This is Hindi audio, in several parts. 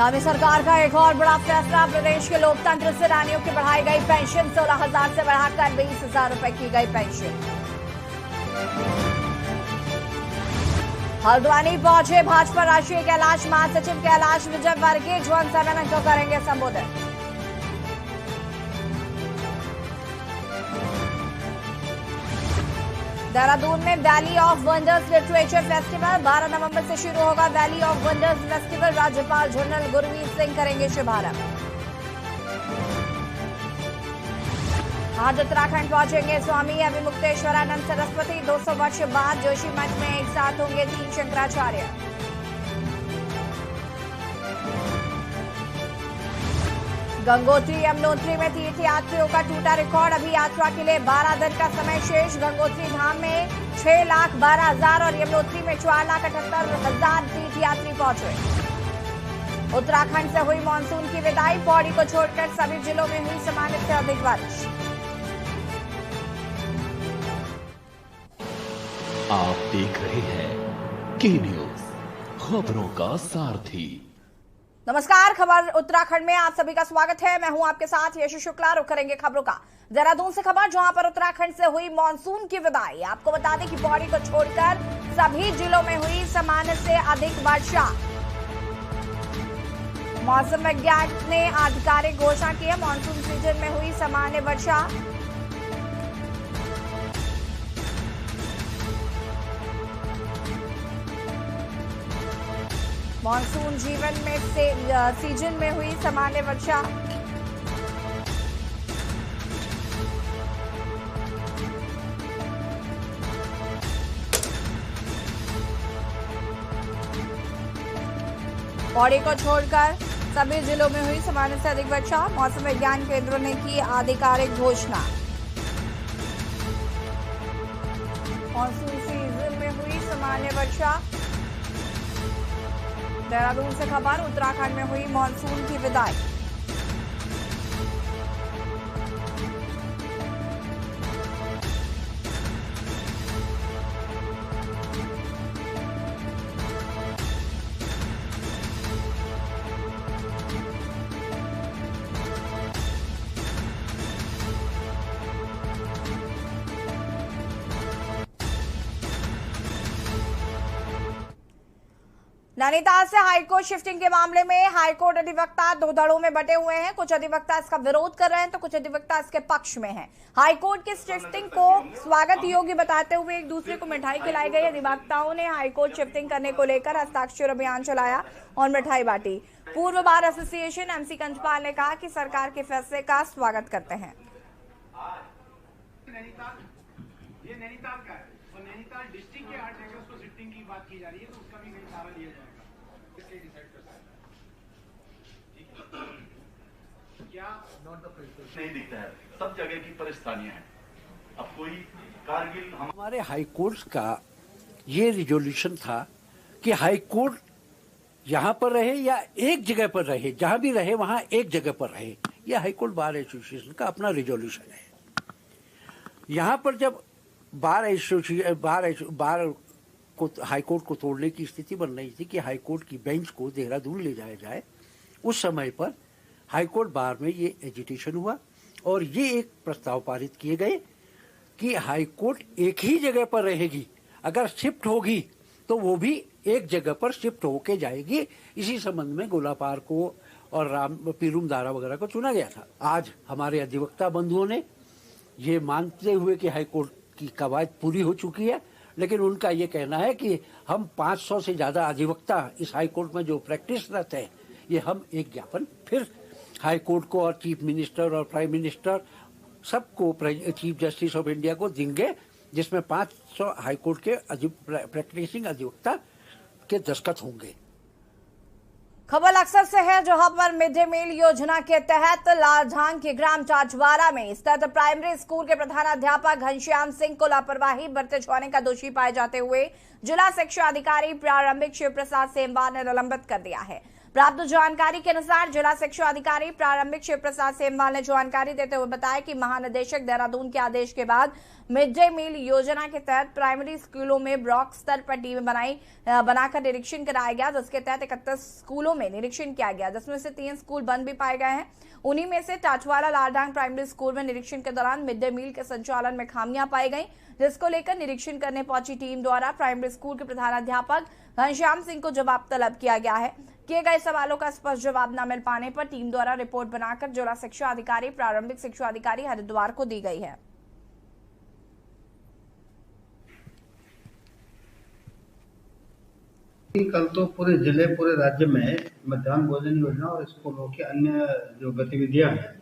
धामी सरकार का एक और बड़ा फैसला, प्रदेश के लोकतंत्र सेनानियों की बढ़ाई गई पेंशन 16,000 से बढ़ाकर 20,000 रुपए की गई पेंशन। हल्द्वानी पहुंचे भाजपा राष्ट्रीय कैलाश महासचिव कैलाश विजयवर्गीय जनसम्मेलन को करेंगे संबोधित। देहरादून में valley of wonders literature festival 12 नवंबर से शुरू होगा। वैली ऑफ वंडर्स फेस्टिवल राज्यपाल जनरल गुरमीत सिंह करेंगे शुभारंभ। आज उत्तराखंड पहुंचेंगे स्वामी अभिमुक्तेश्वरानंद सरस्वती। 200 वर्ष बाद जोशीमठ में एक साथ होंगे 3 शंकराचार्य। गंगोत्री यमुनोत्री में तीर्थयात्रियों का टूटा रिकॉर्ड। अभी यात्रा के लिए 12 दिन का समय शेष। गंगोत्री धाम में 6,12,000 और यमुनोत्री में 4,78,000 तीर्थयात्री पहुंचे। उत्तराखंड से हुई मानसून की विदाई। पौड़ी को छोड़कर सभी जिलों में हुई सामान्य से अधिक बारिश। आप देख रहे हैं के न्यूज, खबरों का सारथी। नमस्कार, खबर उत्तराखंड में आप सभी का स्वागत है। मैं हूं आपके साथ यश शुक्ला। रुक करेंगे खबरों का। देहरादून से खबर, जहां पर उत्तराखंड से हुई मानसून की विदाई। आपको बता दें कि पौड़ी को छोड़कर सभी जिलों में हुई सामान्य से अधिक वर्षा। मौसम विज्ञान ने आधिकारिक घोषणा की है, मानसून सीजन में हुई सामान्य वर्षा। मानसून जीवन में से सीजन में हुई सामान्य वर्षा। पौड़ी को छोड़कर सभी जिलों में हुई सामान्य से अधिक वर्षा। मौसम विज्ञान केंद्र ने की आधिकारिक घोषणा। मानसून सीजन में हुई सामान्य वर्षा। देहरादून से खबर, उत्तराखंड में हुई मानसून की विदाई। नैनीताल से हाईकोर्ट शिफ्टिंग के मामले में हाईकोर्ट अधिवक्ता 2 दलों में बटे हुए हैं। कुछ अधिवक्ता इसका विरोध कर रहे हैं तो कुछ अधिवक्ता इसके पक्ष में हैं। हाईकोर्ट की शिफ्टिंग को स्वागत योग्य बताते हुए एक दूसरे को मिठाई खिलाई गई। अधिवक्ताओं ने हाईकोर्ट शिफ्टिंग करने को लेकर हस्ताक्षर अभियान चलाया और मिठाई बांटी। पूर्व बार एसोसिएशन एमसी कंचपाल ने कहा कि सरकार के फैसले का स्वागत करते हैं। ये नैनीताल का है और नैनीताल डिस्ट्रिक्ट के 8 एकड़ को शिफ्टिंग की बात की जा रही है, तो उसका भी कहीं सहारा लिया जाएगा। इसलिए डिसाइड कर सकते हैं क्या नॉट द प्रेसिडेंट नहीं दिखता है। सब जगह की परेशानियां हैं। अब कोई कारगिल हमारे हाईकोर्ट का ये रिजोल्यूशन था कि हाईकोर्ट यहाँ पर रहे या एक जगह पर रहे, जहां भी रहे वहां एक जगह पर रहे। यह हाईकोर्ट बार एसोसिएशन का अपना रिजोल्यूशन है। यहाँ पर जब बार को हाईकोर्ट को तोड़ने की स्थिति बन रही थी कि हाईकोर्ट की बेंच को देहरादून ले जाया जाए, उस समय पर हाईकोर्ट बार में ये एजिटेशन हुआ और ये एक प्रस्ताव पारित किए गए कि हाईकोर्ट एक ही जगह पर रहेगी। अगर शिफ्ट होगी तो वो भी एक जगह पर शिफ्ट होके जाएगी। इसी संबंध में गोलापार को और पीरूम दारा वगैरह को चुना गया था। आज हमारे अधिवक्ता बंधुओं ने ये मानते हुए कि हाईकोर्ट की कवायद पूरी हो चुकी है, लेकिन उनका ये कहना है कि हम 500 से ज्यादा अधिवक्ता इस हाईकोर्ट में जो प्रैक्टिसरत है, ये हम एक ज्ञापन फिर हाईकोर्ट को और चीफ मिनिस्टर और प्राइम मिनिस्टर सबको, चीफ जस्टिस ऑफ इंडिया को देंगे, जिसमें 500 हाईकोर्ट के प्रैक्टिसिंग अधिवक्ता के दस्तखत होंगे। खबर अक्सर से है, जहां पर मिड डे मील योजना के तहत लालझांग के ग्राम चाचवारा में स्थित प्राइमरी स्कूल के प्रधानाध्यापक घनश्याम सिंह को लापरवाही बरते छुआने का दोषी पाए जाते हुए जिला शिक्षा अधिकारी प्रारंभिक शिव प्रसाद सेमवार ने निलंबित कर दिया है। प्राप्त जानकारी के अनुसार जिला शिक्षा अधिकारी प्रारंभिक शिव प्रसाद सेमवाल ने जानकारी देते हुए बताया कि महानिदेशक देहरादून के आदेश के बाद मिड डे मील योजना के तहत प्राइमरी स्कूलों में ब्लॉक स्तर पर टीमें बनाकर निरीक्षण कराया गया, जिसके तहत 31 स्कूलों में निरीक्षण किया गया, जिसमें से 3 स्कूल बंद भी पाए गए हैं। उन्हीं में से टाटवाला लालडांग प्राइमरी स्कूल में निरीक्षण के दौरान मिड डे मील के संचालन में खामियां पाई गई, जिसको लेकर निरीक्षण करने पहुंची टीम द्वारा प्राइमरी स्कूल के प्रधानाध्यापक घनश्याम सिंह को जवाब तलब किया गया है। किए गए सवालों का स्पष्ट जवाब न मिल पाने पर टीम द्वारा रिपोर्ट बनाकर जिला शिक्षा अधिकारी प्रारंभिक शिक्षा अधिकारी हरिद्वार को दी गई है। कल तो पूरे जिले पूरे राज्य में मध्याह्न भोजन योजना और स्कूलों की अन्य जो गतिविधियां हैं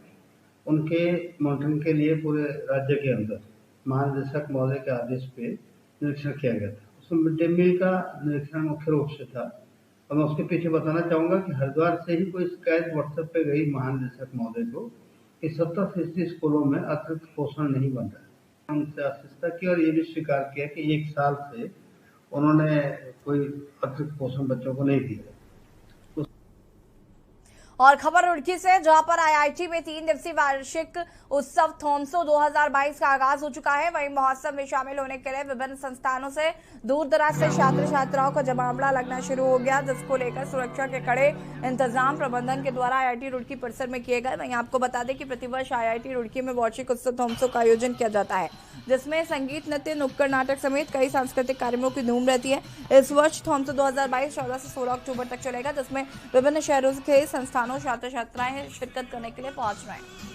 उनके मॉनिटरिंग के लिए पूरे राज्य के अंदर महानिदेशक महोदय के आदेश पे निरीक्षण किया गया था। उसमें मिड डे मील का निरीक्षण मुख्य रूप से था और मैं उसके पीछे बताना चाहूँगा कि हरिद्वार से ही कोई शिकायत व्हाट्सएप पे गई महानिदेशक महोदय को कि 70% स्कूलों में अतिरिक्त पोषण नहीं बन रहा है। उनसे आश्वस्त की और ये भी स्वीकार किया कि 1 साल से उन्होंने कोई अतिरिक्त पोषण बच्चों को नहीं दिया। और खबर रुड़की से, जहां पर आईआईटी में 3 दिवसीय वार्षिक उत्सव थोम्सो 2022 का आगाज हो चुका है। वहीं महोत्सव में शामिल होने के लिए विभिन्न संस्थानों से दूर दराज से छात्र छात्राओं का जमावड़ा लगना शुरू हो गया, जिसको लेकर सुरक्षा के कड़े इंतजाम प्रबंधन के द्वारा आईआईटी रुड़की परिसर में किए गए। वहीं आपको बता दें कि प्रतिवर्ष आईआईटी रुड़की में वार्षिक उत्सव थोम्सो का आयोजन किया जाता है, जिसमें संगीत, नृत्य, नुक्कड़ नाटक समेत कई सांस्कृतिक कार्यक्रमों की धूम रहती है। इस वर्ष थोम्सो 2022 14 से 16 अक्टूबर तक चलेगा, जिसमें विभिन्न शहरों के संस्थानों छात्र छात्राएं शिरकत करने के लिए पहुंच रहे हैं।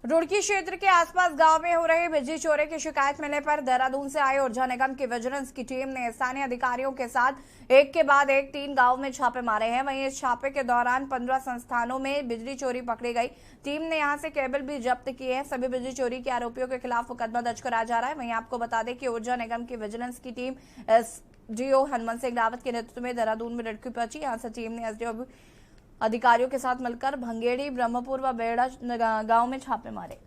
रुड़की क्षेत्र के आसपास गांव में हो रहे बिजली चोरी की शिकायत मिलने पर देहरादून से आए ऊर्जा निगम की विजिलेंस की टीम ने स्थानीय अधिकारियों के साथ एक के बाद एक 3 गांव में छापे मारे हैं। वहीं इस छापे के दौरान 15 संस्थानों में बिजली चोरी पकड़ी गई। टीम ने यहां से केबल भी जब्त किए हैं। सभी बिजली चोरी के आरोपियों के खिलाफ मुकदमा दर्ज कराया जा रहा है। वहीं आपको बता दें कि ऊर्जा निगम की विजिलेंस की टीम एसडीओ हनुमंत सिंह रावत के नेतृत्व में देहरादून में रुड़की पहुंची। यहाँ से टीम ने एसडीओ अधिकारियों के साथ मिलकर भंगेड़ी, ब्रह्मपुर व बेड़ा गांव में छापे मारे।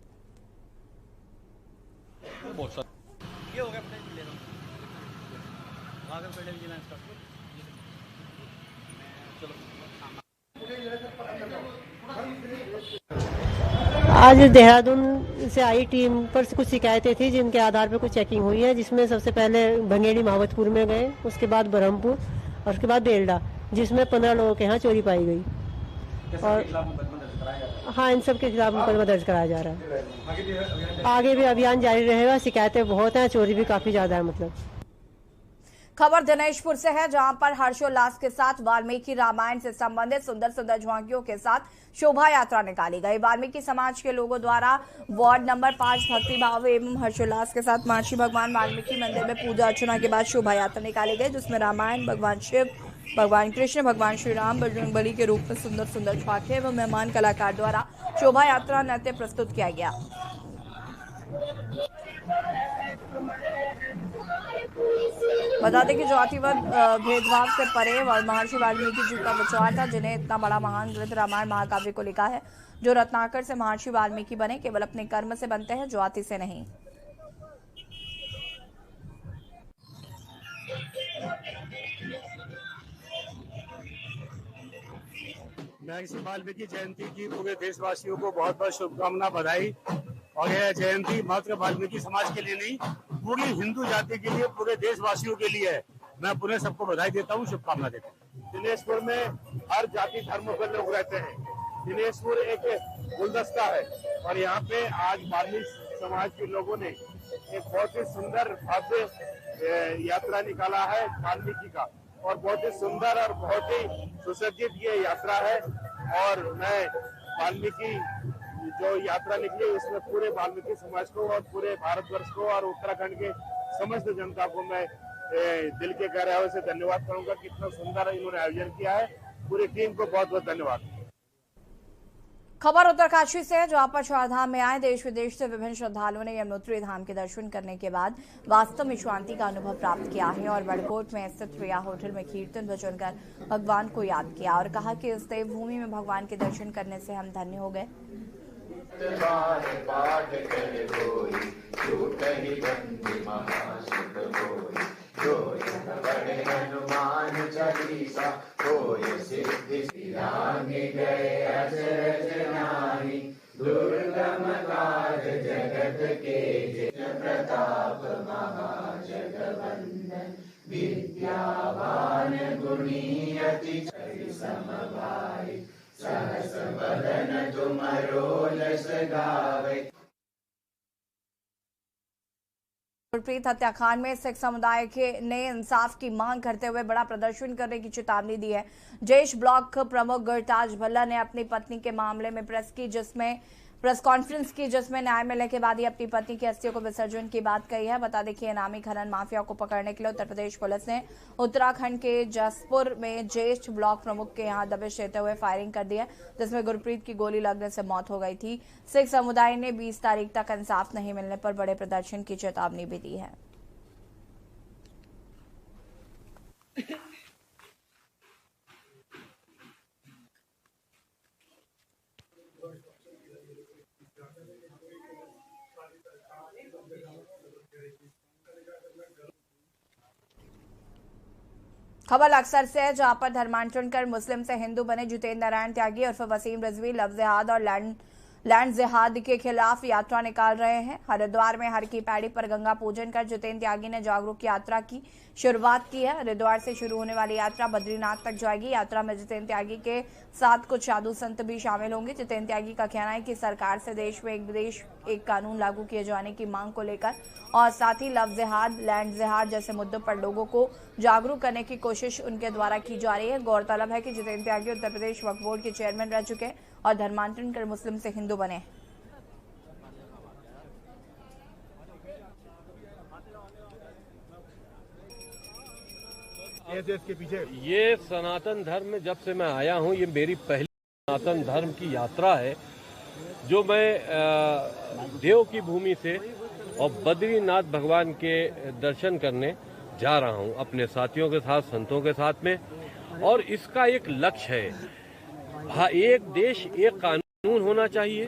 आज देहरादून से आई टीम पर कुछ शिकायतें थी, जिनके आधार पर कुछ चेकिंग हुई है, जिसमें सबसे पहले भंगेड़ी महावतपुर में गए, उसके बाद ब्रह्मपुर और उसके बाद बेलडा, जिसमें 15 लोगों के यहाँ चोरी पाई गई। और हाँ, इन सब के खिलाफ मुकदमा दर्ज कराया जा रहा है। आगे भी अभियान जारी रहेगा। शिकायतें बहुत हैं, चोरी भी काफी ज्यादा है। मतलब खबर दिनेशपुर से है, जहां पर हर्षोल्लास के साथ वाल्मीकि रामायण से संबंधित सुंदर सुंदर झांकियों के साथ शोभा यात्रा निकाली गई। वाल्मीकि समाज के लोगों द्वारा वार्ड नंबर 5 भक्ति भाव एवं हर्षोल्लास के साथ महर्षि भगवान वाल्मीकि मंदिर में पूजा अर्चना के बाद शोभा यात्रा निकाली गई, जिसमें रामायण, भगवान शिव, भगवान कृष्ण, भगवान श्री राम, बजरंगबली के रूप में सुंदर सुंदर झांकियां एवं मेहमान कलाकार द्वारा शोभा यात्रा नृत्य प्रस्तुत किया गया। बता दें कि जातिवाद भेदभाव से परे और महर्षि वाल्मीकि जी का विचार था, जिन्हें इतना बड़ा महान ग्रंथ रामायण महाकाव्य को लिखा है, जो रत्नाकर से महर्षि वाल्मीकि बने, केवल अपने कर्म से बनते हैं, जाति से नहीं। महर्षि वाल्मीकि जयंती की पूरे देशवासियों को बहुत बहुत शुभकामना, बधाई। और यह जयंती मात्र वाल्मीकि समाज के लिए नहीं, पूरी हिंदू जाति के लिए, पूरे देशवासियों के लिए है। मैं पुनः सबको बधाई देता हूँ, शुभकामना देता हूँ। दिनेशपुर में हर जाति धर्म के लोग रहते हैं। दिनेशपुर एक गुलदस्ता है और यहाँ पे आज वाल्मीकि समाज के लोगों ने एक बहुत ही सुंदर भव्य यात्रा निकाला है वाल्मीकि का, और बहुत ही सुंदर और बहुत ही सुसज्जित ये यात्रा है। और मैं वाल्मीकि जो यात्रा निकली इसमें पूरे वाल्मीकि समाज को और पूरे भारतवर्ष को और उत्तराखंड के समस्त जनता को मैं दिल के गहराइयों से धन्यवाद करूंगा। कितना सुंदर इन्होंने आयोजन किया है। पूरी टीम को बहुत बहुत धन्यवाद। खबर उत्तरकाशी से है, जहां पर चारधाम में आए देश विदेश से विभिन्न श्रद्धालुओं ने यमुनोत्री धाम के दर्शन करने के बाद वास्तव में शांति का अनुभव प्राप्त किया है और बड़कोट में स्थित प्रिया होटल में कीर्तन भजन कर भगवान को याद किया और कहा कि इस देवभूमि में भगवान के दर्शन करने से हम धन्य हो गए। दुर्गम काज जगत के प्रताप महाजगवंदन विद्यावान गुणी अति समभाई सहस बदन तुमरो यश गावे। गुरप्रीत हत्याकांड में सिख समुदाय ने इंसाफ की मांग करते हुए बड़ा प्रदर्शन करने की चेतावनी दी है। जयेश ब्लॉक प्रमुख गुरताज भल्ला ने अपनी पत्नी के मामले में प्रेस कॉन्फ्रेंस की जिसमें न्याय मिलने के बाद ही अपनी पत्नी की अस्थियों को विसर्जन की बात कही है। बता दें कि इनामी खनन माफिया को पकड़ने के लिए उत्तर प्रदेश पुलिस ने उत्तराखंड के जसपुर में जयेश ब्लॉक प्रमुख के यहां दबिश देते हुए फायरिंग कर दी है, जिसमें गुरप्रीत की गोली लगने से मौत हो गई थी। सिख समुदाय ने 20 तारीख तक इंसाफ नहीं मिलने पर बड़े प्रदर्शन की चेतावनी भी दी है। खबर अक्सर से है, जहां पर धर्मांतरण कर मुस्लिम से हिंदू बने जितेंद्र नारायण त्यागी उर्फ वसीम रिजवी लव जिहाद और लैंड जिहाद के खिलाफ यात्रा निकाल रहे हैं। हरिद्वार में हर की पैड़ी पर गंगा पूजन कर जितेंद्र त्यागी ने जागरूक यात्रा की शुरुआत की है। हरिद्वार से शुरू होने वाली यात्रा बद्रीनाथ तक जाएगी। यात्रा में जितेंद्र त्यागी के साथ कुछ साधु संत भी शामिल होंगे। जितेंद्र त्यागी का कहना है कि सरकार से देश में एक देश एक कानून लागू किए जाने की मांग को लेकर और साथ ही लव जिहाद लैंड जिहाद जैसे मुद्दों पर लोगों को जागरूक करने की कोशिश उनके द्वारा की जा रही है। गौरतलब है कि जितेंद्र त्यागी उत्तर प्रदेश वक्फ बोर्ड के चेयरमैन रह चुके हैं और धर्मांतरण कर मुस्लिम से हिंदू बने। इसके पीछे ये सनातन धर्म में जब से मैं आया हूँ, ये मेरी पहली सनातन धर्म की यात्रा है, जो मैं देव की भूमि से और बद्रीनाथ भगवान के दर्शन करने जा रहा हूँ अपने साथियों के साथ, संतों के साथ में। और इसका एक लक्ष्य है, एक देश एक कानून होना चाहिए।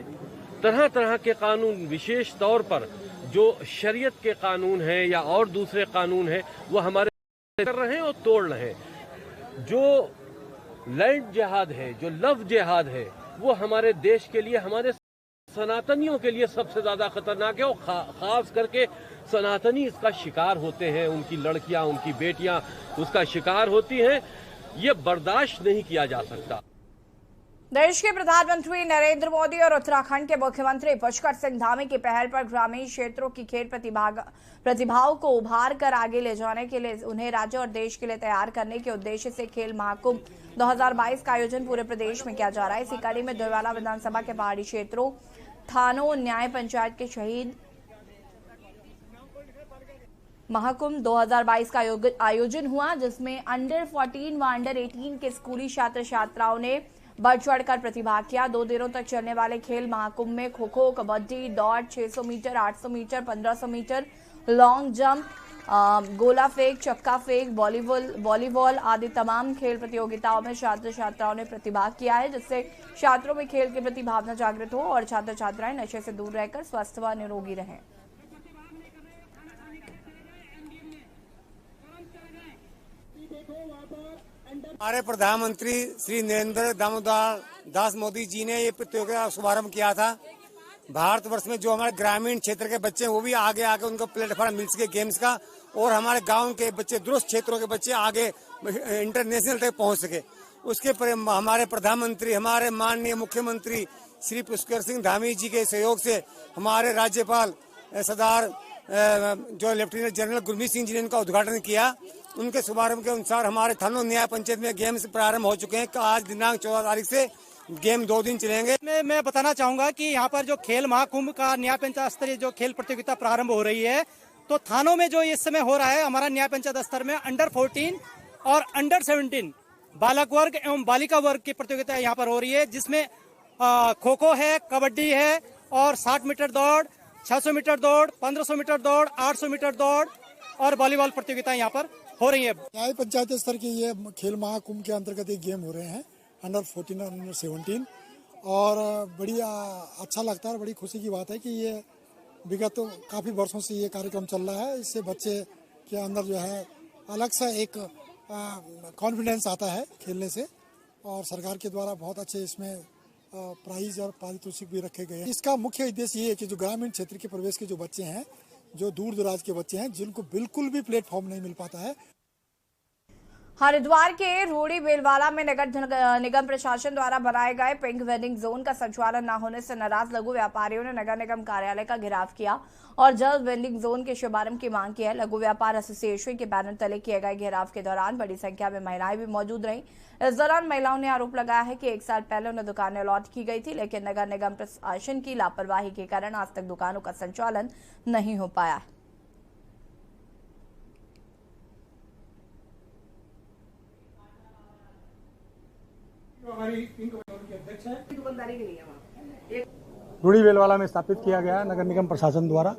तरह तरह के कानून, विशेष तौर पर जो शरीयत के कानून हैं या और दूसरे कानून हैं, वो हमारे कर रहे हैं और तोड़ रहे हैं। जो लैंड जिहाद है, जो लव जिहाद है, वो हमारे देश के लिए, हमारे सनातनियों के लिए सबसे ज्यादा खतरनाक है। और खास करके सनातनी इसका शिकार होते हैं, उनकी लड़कियां, उनकी बेटियां उसका शिकार होती हैं। ये बर्दाश्त नहीं किया जा सकता। देश के प्रधानमंत्री नरेंद्र मोदी और उत्तराखंड के मुख्यमंत्री पुष्कर सिंह धामी की पहल पर ग्रामीण क्षेत्रों की खेल प्रतिभाओं को उभार कर आगे ले जाने के लिए उन्हें राज्य और देश के लिए तैयार करने के उद्देश्य से खेल महाकुंभ 2022 का आयोजन पूरे प्रदेश में किया जा रहा है। इसी कड़ी में धुलवाला विधानसभा के पहाड़ी क्षेत्रों, थानों, न्याय पंचायत के शहीद महाकुंभ 2022 का आयोजन हुआ, जिसमें अंडर 14 व अंडर 18 के स्कूली छात्र छात्राओं ने बढ़ चढ़कर प्रतिभाग किया। 2 दिनों तक चलने वाले खेल महाकुंभ में खो खो, कबड्डी, दौड़, 600 metre, 800 metre, 1500 metre, long jump, गोला फेंक, चक्का फेंक, वॉलीबॉल आदि तमाम खेल प्रतियोगिताओं में छात्र छात्राओं ने प्रतिभाग किया है, जिससे छात्रों में खेल के प्रति भावना जागृत हो और छात्र छात्राएं नशे से दूर रहकर स्वस्थ व निरोगी रहें। हमारे प्रधानमंत्री श्री नरेंद्र दामोदर दास मोदी जी ने ये प्रतियोगिता का शुभारंभ किया था। भारतवर्ष में जो हमारे ग्रामीण क्षेत्र के बच्चे हैं, वो भी आगे आके उनको प्लेटफॉर्म मिल सके गेम्स का, और हमारे गांव के बच्चे, दूरस्थ क्षेत्रों के बच्चे आगे इंटरनेशनल तक पहुंच सके। उसके पर हमारे प्रधानमंत्री, हमारे माननीय मुख्यमंत्री श्री पुष्कर सिंह धामी जी के सहयोग से हमारे राज्यपाल सरदार जो लेफ्टिनेंट जनरल गुरमीत सिंह जी ने इनका उद्घाटन किया। उनके शुभारंभ के अनुसार हमारे थानों न्याय पंचायत में गेम्स प्रारंभ हो चुके हैं। आज दिनांक 14 तारीख से गेम 2 दिन चलेंगे। मैं बताना चाहूंगा कि यहाँ पर जो खेल महाकुंभ का न्याय पंचायत स्तरीय जो खेल प्रतियोगिता प्रारंभ हो रही है, तो थानों में जो इस समय हो रहा है हमारा न्याय पंचायत स्तर में अंडर 14 और अंडर 17 बालक वर्ग एवं बालिका वर्ग की प्रतियोगिता यहाँ पर हो रही है, जिसमें खो खो है, कबड्डी है और 60 मीटर दौड़, 600 मीटर दौड़, 1500 मीटर दौड़, 800 मीटर दौड़ और वॉलीबॉल प्रतियोगिताएं यहाँ पर हो रही है। न्याय पंचायत स्तर के ये खेल महाकुंभ के अंतर्गत एक गेम हो रहे हैं अंडर 14 और अंडर 17 और बड़ी अच्छा लगता है, बड़ी खुशी की बात है कि ये विगत काफ़ी वर्षों से ये कार्यक्रम चल रहा है। इससे बच्चे के अंदर जो है अलग सा एक कॉन्फिडेंस आता है खेलने से और सरकार के द्वारा बहुत अच्छे इसमें प्राइज और पारितोषिक भी रखे गए हैं। इसका मुख्य उद्देश्य ये है कि जो ग्रामीण क्षेत्र के प्रवेश के जो बच्चे हैं, जो दूर दराज के बच्चे हैं, जिनको बिल्कुल भी प्लेटफॉर्म नहीं मिल पाता है। हरिद्वार के रोड़ी बेलवाला में नगर निगम प्रशासन द्वारा बनाए गए पिंक वेंडिंग जोन का संचालन न होने से नाराज लघु व्यापारियों ने नगर निगम कार्यालय का घेराव किया और जल्द वेंडिंग जोन के शुभारंभ की मांग की है। लघु व्यापार एसोसिएशन के बैनर तले किए गए घेराव के दौरान बड़ी संख्या में महिलाएं भी मौजूद रहीं। इस दौरान महिलाओं ने आरोप लगाया है कि 1 साल पहले उन्हें दुकानें अलॉट की गई थी, लेकिन नगर निगम प्रशासन की लापरवाही के कारण आज तक दुकानों का संचालन नहीं हो पाया। रूड़ी बेलवाला में स्थापित किया गया नगर निगम प्रशासन द्वारा,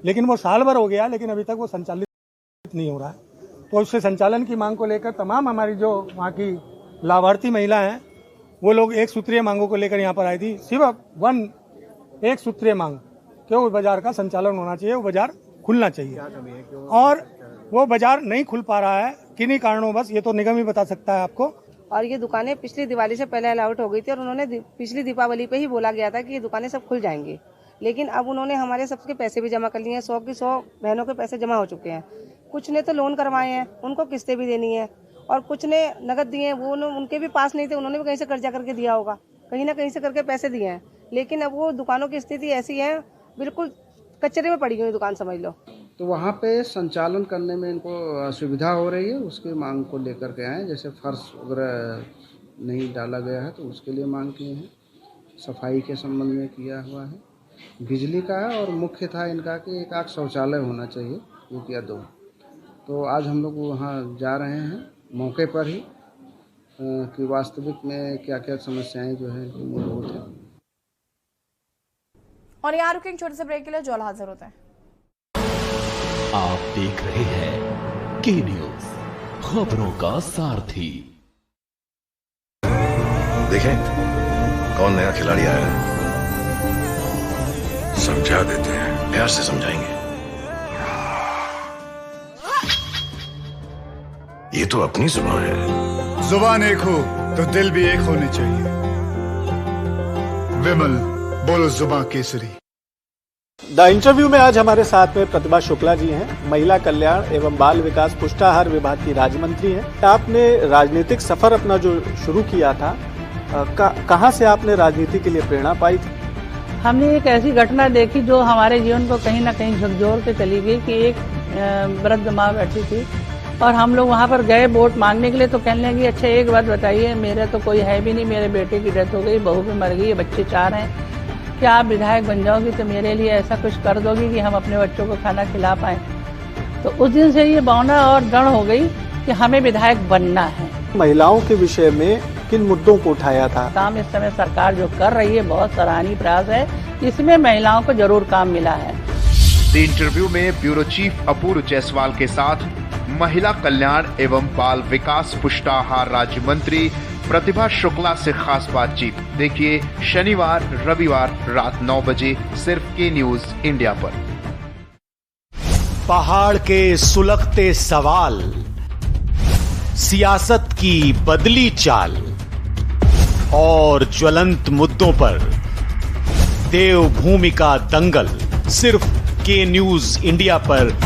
लेकिन वो साल भर हो गया, लेकिन अभी तक वो संचालित नहीं हो रहा है। तो उससे संचालन की मांग को लेकर तमाम हमारी जो वहाँ की लाभार्थी महिला हैं, वो लोग एक सूत्रीय मांगों को लेकर यहाँ पर आई थी। सिर्फ एक सूत्रीय मांग कि वो बाजार का संचालन होना चाहिए, वो बाजार खुलना चाहिए, और वो बाजार नहीं खुल पा रहा है किन्हीं कारणों, बस ये तो निगम ही बता सकता है आपको। और ये दुकानें पिछली दिवाली से पहले अलाउट हो गई थी और उन्होंने पिछली दीपावली पे ही बोला गया था कि ये दुकानें सब खुल जाएंगी, लेकिन अब उन्होंने हमारे सबके पैसे भी जमा कर लिए हैं। 100 की 100 बहनों के पैसे जमा हो चुके हैं। कुछ ने तो लोन करवाए हैं, उनको किस्तें भी देनी है, और कुछ ने नगद दिए हैं, वो उनके भी पास नहीं थे, उन्होंने भी कहीं से कर्जा करके दिया होगा, कहीं ना कहीं से करके पैसे दिए हैं। लेकिन अब वो दुकानों की स्थिति ऐसी है, बिल्कुल कचरे में पड़ी हुई दुकान समझ लो। तो वहाँ पे संचालन करने में इनको असुविधा हो रही है, उसकी मांग को लेकर के आए। जैसे फर्श वगैरह नहीं डाला गया है तो उसके लिए मांग किए हैं, सफाई के संबंध में किया हुआ है, बिजली का है, और मुख्य था इनका कि एक आध शौचालय होना चाहिए, एक या 2। तो आज हम लोग वहाँ जा रहे हैं मौके पर ही कि वास्तविक में क्या क्या समस्याएं जो है मूलभूत है। और यहाँ रुकेंगे छोटे से ब्रेक के लिए, जल्द हाजिर होते हैं। आप देख रहे हैं के न्यूज, खबरों का सारथी। देखें कौन नया खिलाड़ी आया है, समझा देते हैं, प्यार से समझाएंगे। ये तो अपनी जुबान है। जुबान एक हो तो दिल भी एक होने चाहिए। विमल बोलो जुबान केसरी। द इंटरव्यू में आज हमारे साथ में प्रतिभा शुक्ला जी हैं, महिला कल्याण एवं बाल विकास पुष्टाहार विभाग की राज्य मंत्री हैं। आपने राजनीतिक सफर अपना जो शुरू किया था, कहाँ से आपने राजनीति के लिए प्रेरणा पाई थी? हमने एक ऐसी घटना देखी जो हमारे जीवन को कहीं ना कहीं झकझोर के चली गई कि एक वृद्ध माँ बैठी थी और हम लोग वहाँ पर गए वोट मांगने के लिए। तो कहने लगी, अच्छा एक बात बताइए, मेरा तो कोई है भी नहीं, मेरे बेटे की डेथ हो गई, बहू भी मर गई, बच्चे 4 हैं, क्या आप विधायक बन जाओगी तो मेरे लिए ऐसा कुछ कर दोगी कि हम अपने बच्चों को खाना खिला पाएं? तो उस दिन से ये भावना और दृढ़ हो गई कि हमें विधायक बनना है। महिलाओं के विषय में किन मुद्दों को उठाया था? काम इस समय सरकार जो कर रही है बहुत सराहनीय प्रयास है, इसमें महिलाओं को जरूर काम मिला है। द इंटरव्यू में ब्यूरो चीफ अपूर्व जायसवाल के साथ महिला कल्याण एवं बाल विकास पुष्टाहार राज्य मंत्री प्रतिभा शुक्ला से खास बातचीत देखिए शनिवार रविवार रात 9 बजे सिर्फ के न्यूज इंडिया पर। पहाड़ के सुलगते सवाल, सियासत की बदली चाल और ज्वलंत मुद्दों पर देवभूमि का दंगल सिर्फ के न्यूज इंडिया पर।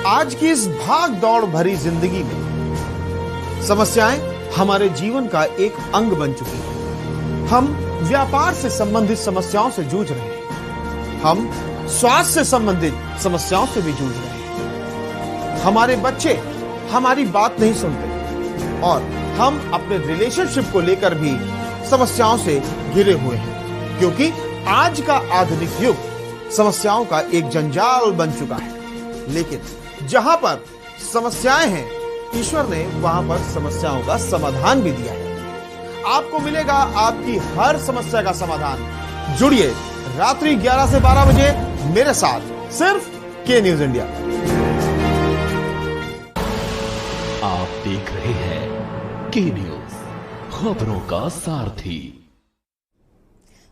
आज की इस भाग दौड़ भरी जिंदगी में समस्याएं हमारे जीवन का एक अंग बन चुकी हैं। हम व्यापार से संबंधित समस्याओं से जूझ रहे हैं, हम स्वास्थ्य से संबंधित समस्याओं से भी जूझ रहे हैं, हमारे बच्चे हमारी बात नहीं सुनते और हम अपने रिलेशनशिप को लेकर भी समस्याओं से घिरे हुए हैं, क्योंकि आज का आधुनिक युग समस्याओं का एक जंजाल बन चुका है। लेकिन जहां पर समस्याएं हैं, ईश्वर ने वहां पर समस्याओं का समाधान भी दिया है। आपको मिलेगा आपकी हर समस्या का समाधान। जुड़िए रात्रि 11 से 12 बजे मेरे साथ सिर्फ के न्यूज इंडिया। आप देख रहे हैं के न्यूज, खबरों का सारथी।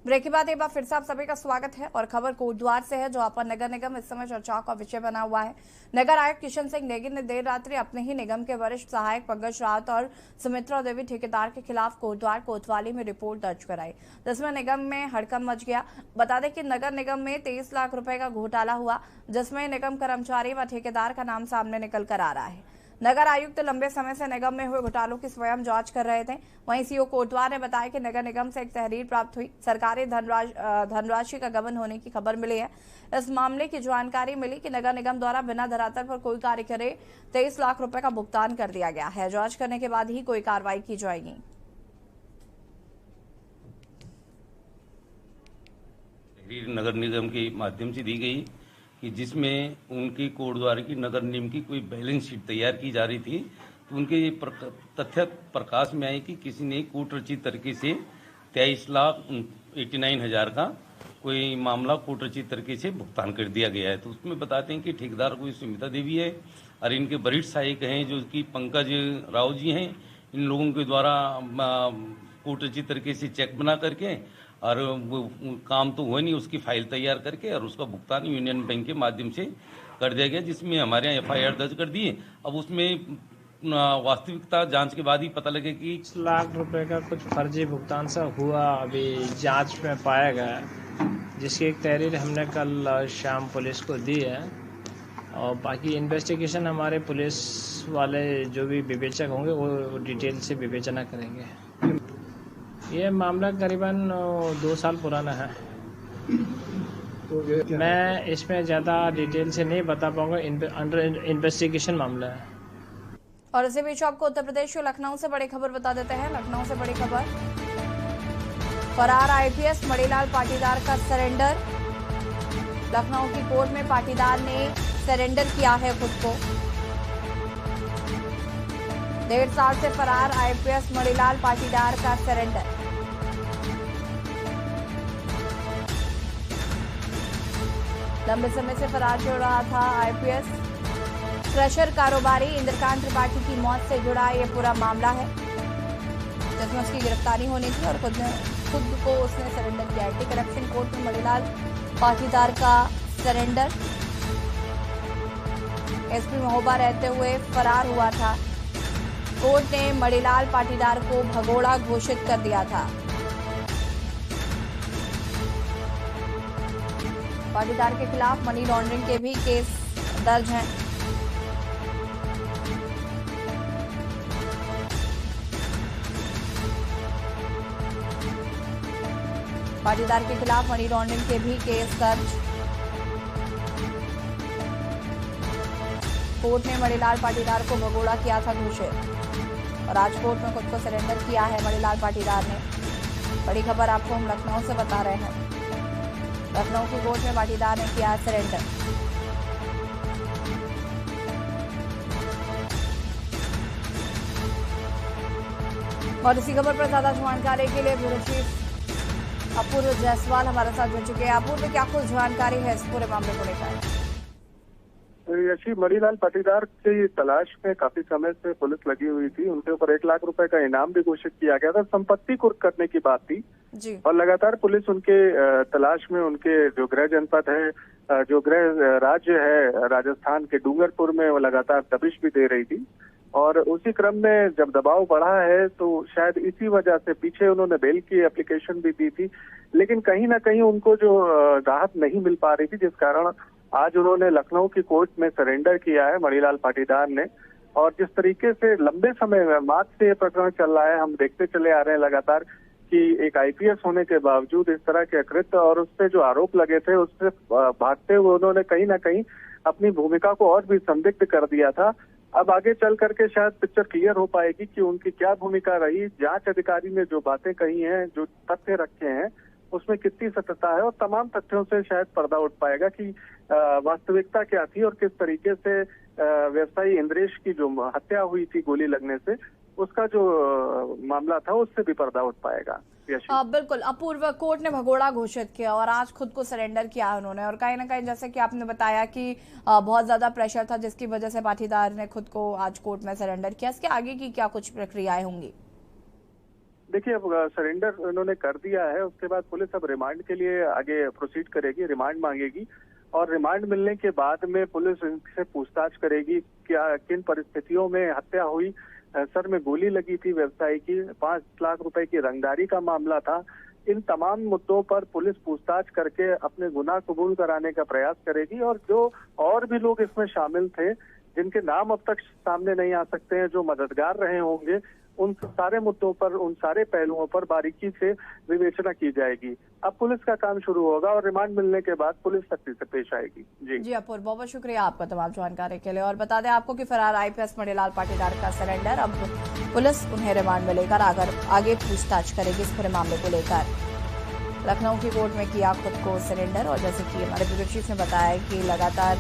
ब्रेक के बाद एक बार फिर से आप सभी का स्वागत है और खबर कोटद्वार से है, जो अपन नगर निगम इस समय चर्चाओं का विषय बना हुआ है। नगर आयुक्त किशन सिंह नेगी ने देर रात्रि अपने ही निगम के वरिष्ठ सहायक पंकज राउत और सुमित्रा देवी ठेकेदार के खिलाफ कोटद्वार कोतवाली में रिपोर्ट दर्ज कराई, जिसमें निगम में हड़कंप मच गया। बता दें कि नगर निगम में 23 लाख रुपए का घोटाला हुआ, जिसमें निगम कर्मचारी व ठेकेदार का नाम सामने निकल कर आ रहा है। नगर आयुक्त लंबे समय से निगम में हुए घोटालों की स्वयं जांच कर रहे थे। वहीं सीओ कोटद्वार ने बताया कि नगर निगम से एक तहरीर प्राप्त हुई, सरकारी धनराशि का गबन होने की खबर मिली है। इस मामले की जानकारी मिली कि नगर निगम द्वारा बिना धरातल पर कोई कार्य करे 23 लाख रुपए का भुगतान कर दिया गया है। जांच करने के बाद ही कोई कार्रवाई की जाएगी। तहरीर नगर निगम के माध्यम से दी गई कि जिसमें उनकी कोटद्वार की नगर निगम की कोई बैलेंस शीट तैयार की जा रही थी, तो उनके ये तथ्य प्रकाश में आए कि किसी ने कूट रचित तरीके से 23,89,000 का कोई मामला कूट रचित तरीके से भुगतान कर दिया गया है। तो उसमें बताते हैं कि ठेकेदार कोई सुमित्रा देवी है और इनके वरिष्ठ सहायक हैं जो कि पंकज राव जी हैं। इन लोगों के द्वारा कूट रचित तरीके से चेक बना करके और वो काम तो हुआ नहीं, उसकी फाइल तैयार करके और उसका भुगतान यूनियन बैंक के माध्यम से कर दिया गया, जिसमें हमारे यहाँ FIR दर्ज कर दिए। अब उसमें वास्तविकता जांच के बाद ही पता लगे कि 1 लाख रुपए का कुछ फर्जी भुगतान सा हुआ, अभी जांच में पाया गया, जिसकी एक तहरीर हमने कल शाम पुलिस को दी है और बाकी इन्वेस्टिगेशन हमारे पुलिस वाले जो भी विवेचक होंगे वो डिटेल से विवेचना करेंगे। ये मामला करीबन 2 साल पुराना है, तो मैं इसमें ज़्यादा डिटेल से नहीं बता पाऊंगा, अंडर इन्वेस्टिगेशन मामला है। और इसी बीच आपको उत्तर प्रदेश के लखनऊ से बड़ी खबर बता देते हैं। लखनऊ से बड़ी खबर, फरार IPS मणिलाल पाटीदार का सरेंडर। लखनऊ की कोर्ट में पाटीदार ने सरेंडर किया है खुद को। 1.5 साल से फरार IPS मणिलाल पाटीदार का सरेंडर। लंबे समय से फरार चल रहा था IPS क्रशर कारोबारी इंद्रकांत त्रिपाठी की मौत से जुड़ा ये पूरा मामला है, जिसमें उसकी गिरफ्तारी होनी थी और खुद को उसने सरेंडर किया। एंटी करप्शन कोर्ट में मणिलाल पाटीदार का सरेंडर। SP महोबा रहते हुए फरार हुआ था। कोर्ट ने मणिलाल पाटीदार को भगोड़ा घोषित कर दिया था। पाटीदार के खिलाफ मनी लॉन्ड्रिंग के भी केस दर्ज हैं। पाटीदार के खिलाफ मनी लॉन्ड्रिंग के भी केस दर्ज। कोर्ट ने मणिलाल पाटीदार को भगोड़ा किया था घोषित और आज कोर्ट में खुद को सरेंडर किया है मणिलाल पाटीदार ने। बड़ी खबर आपको हम लखनऊ से बता रहे हैं। लखनऊ की कोर्ट में पाटीदार ने किया सरेंडर। और इसी खबर पर ज्यादा जानकारी के लिए ब्यूरो चीफ अपूर्व जायसवाल हमारे साथ जुड़ चुके हैं। अपूर्व, क्या कुछ जानकारी है इस पूरे मामले को लेकर? यशी मणिलाल पाटीदार की तलाश में काफी समय से पुलिस लगी हुई थी। उनके ऊपर 1 लाख रुपए का इनाम भी घोषित किया गया था। संपत्ति कुर्क करने की बात थी जी। और लगातार पुलिस उनके तलाश में, उनके जो गृह जनपद है, जो गृह राज्य है राजस्थान के डूंगरपुर में, वो लगातार दबिश भी दे रही थी। और उसी क्रम में जब दबाव बढ़ा है तो शायद इसी वजह से पीछे उन्होंने बेल की एप्लीकेशन भी दी थी, लेकिन कहीं ना कहीं उनको जो राहत नहीं मिल पा रही थी, जिस कारण आज उन्होंने लखनऊ की कोर्ट में सरेंडर किया है मणिलाल पाटीदार ने। और जिस तरीके से लंबे समय में मार्च से ये प्रकरण चल रहा है, हम देखते चले आ रहे हैं लगातार कि एक IPS होने के बावजूद इस तरह के कृत्य और उस पर जो आरोप लगे थे उससे भागते हुए उन्होंने कहीं ना कहीं अपनी भूमिका को और भी संदिग्ध कर दिया था। अब आगे चल करके शायद पिक्चर क्लियर हो पाएगी कि उनकी क्या भूमिका रही, जांच अधिकारी ने जो बातें कही हैं, जो तथ्य रखे हैं, उसमें कितनी सत्यता है, और तमाम तथ्यों से शायद पर्दा उठ पाएगा कि वास्तविकता क्या थी और किस तरीके से व्यवसायी इंद्रेश की जो हत्या हुई थी गोली लगने से, उसका जो मामला था उससे भी पर्दा उठ पाएगा। बिल्कुल अपूर्व, कोर्ट ने भगोड़ा घोषित किया और आज खुद को सरेंडर किया उन्होंने, और कहीं ना कहीं जैसे कि आपने बताया कि बहुत ज्यादा प्रेशर था जिसकी वजह से पाटीदार ने खुद को आज कोर्ट में सरेंडर किया। इसके आगे की क्या कुछ प्रक्रियाएं होंगी? देखिए, अब सरेंडर उन्होंने कर दिया है, उसके बाद पुलिस अब रिमांड के लिए आगे प्रोसीड करेगी, रिमांड मांगेगी, और रिमांड मिलने के बाद में पुलिस इनसे पूछताछ करेगी क्या किन परिस्थितियों में हत्या हुई, सर में गोली लगी थी व्यवसायी की, 5 लाख रुपए की रंगदारी का मामला था। इन तमाम मुद्दों पर पुलिस पूछताछ करके अपने गुनाह कबूल कराने का प्रयास करेगी, और जो और भी लोग इसमें शामिल थे जिनके नाम अब तक सामने नहीं आ सकते हैं, जो मददगार रहे होंगे, उन सारे मुद्दों पर, उन सारे पहलुओं पर बारीकी से विवेचना की जाएगी। अब पुलिस का काम शुरू होगा और रिमांड मिलने के बाद पुलिस सख्ती से पेश आएगी। जी अपूर्व, बहुत बहुत शुक्रिया आपका तमाम जानकारी के लिए। और बता दें आपको कि फरार आईपीएस मणिलाल पाटीदार का सरेंडर, अब पुलिस उन्हें रिमांड में लेकर आगे पूछताछ करेगी इस पूरे मामले को लेकर। लखनऊ की कोर्ट में किया खुद को सरेंडर, और जैसे कि हमारे ब्यूरो चीफ ने बताया कि लगातार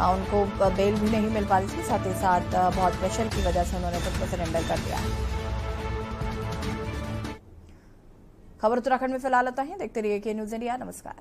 उनको बेल भी नहीं मिल पा रही थी, साथ ही साथ बहुत प्रेशर की वजह से उन्होंने खुद को सरेंडर कर दिया। खबर उत्तराखंड में फिलहाल आता है, देखते रहिए के न्यूज इंडिया। नमस्कार।